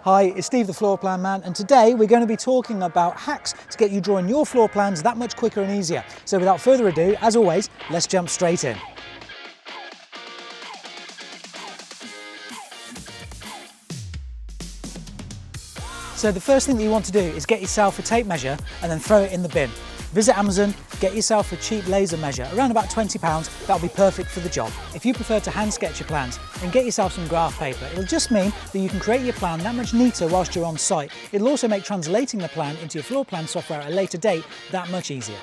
Hi, it's Steve the Floor Plan Man, and today we're going to be talking about hacks to get you drawing your floor plans that much quicker and easier. So without further ado, as always, let's jump straight in. So the first thing that you want to do is get yourself a tape measure and then throw it in the bin. Visit Amazon, get yourself a cheap laser measure, around about £20, that'll be perfect for the job. If you prefer to hand sketch your plans, then get yourself some graph paper. It'll just mean that you can create your plan that much neater whilst you're on site. It'll also make translating the plan into your floor plan software at a later date that much easier.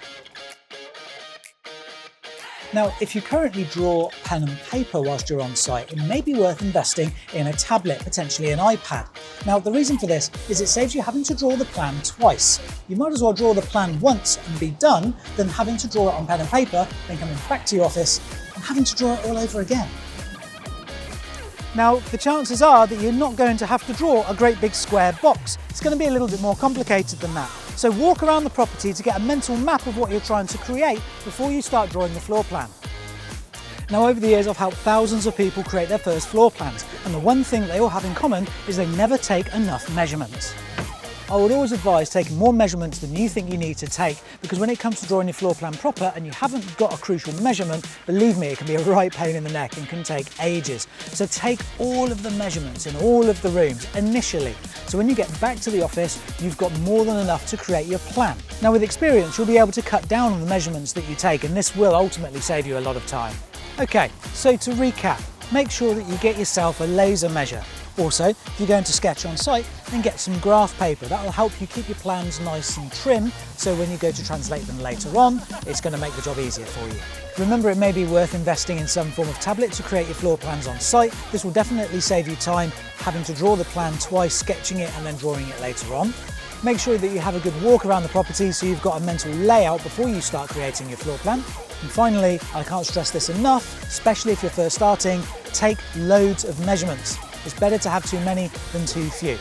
Now, if you currently draw pen and paper whilst you're on site, it may be worth investing in a tablet, potentially an iPad. Now, the reason for this is it saves you having to draw the plan twice. You might as well draw the plan once and be done than having to draw it on pen and paper, then coming back to your office and having to draw it all over again. Now, the chances are that you're not going to have to draw a great big square box. It's going to be a little bit more complicated than that. So walk around the property to get a mental map of what you're trying to create before you start drawing the floor plan. Now, over the years, I've helped thousands of people create their first floor plans, and the one thing they all have in common is they never take enough measurements. I would always advise taking more measurements than you think you need to take, because when it comes to drawing your floor plan proper and you haven't got a crucial measurement, believe me, it can be a right pain in the neck and can take ages. So take all of the measurements in all of the rooms initially. So when you get back to the office, you've got more than enough to create your plan. Now, with experience, you'll be able to cut down on the measurements that you take, and this will ultimately save you a lot of time. Okay, so to recap, make sure that you get yourself a laser measure. Also, if you're going to sketch on site, then get some graph paper. That will help you keep your plans nice and trim, so when you go to translate them later on, it's going to make the job easier for you. Remember, it may be worth investing in some form of tablet to create your floor plans on site. This will definitely save you time having to draw the plan twice, sketching it and then drawing it later on. Make sure that you have a good walk around the property so you've got a mental layout before you start creating your floor plan. And finally, I can't stress this enough, especially if you're first starting, take loads of measurements. It's better to have too many than too few.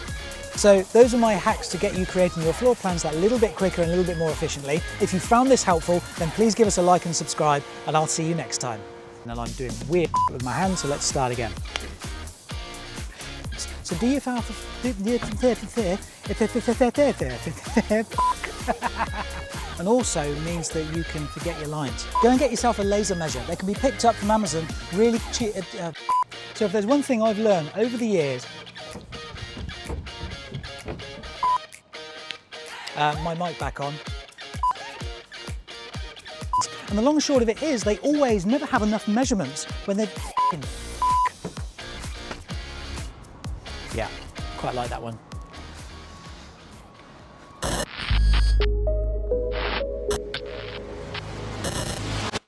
So those are my hacks to get you creating your floor plans that little bit quicker and a little bit more efficiently. If you found this helpful, then please give us a like and subscribe, and I'll see you next time. Now I'm doing weird with my hands, so let's start again. So do you and also means that you can forget your lines. Go and get yourself a laser measure. They can be picked up from Amazon, really cheap. So if there's one thing I've learned over the years, my mic back on. And the long and short of it is they always never have enough measurements when they're Yeah, quite like that one.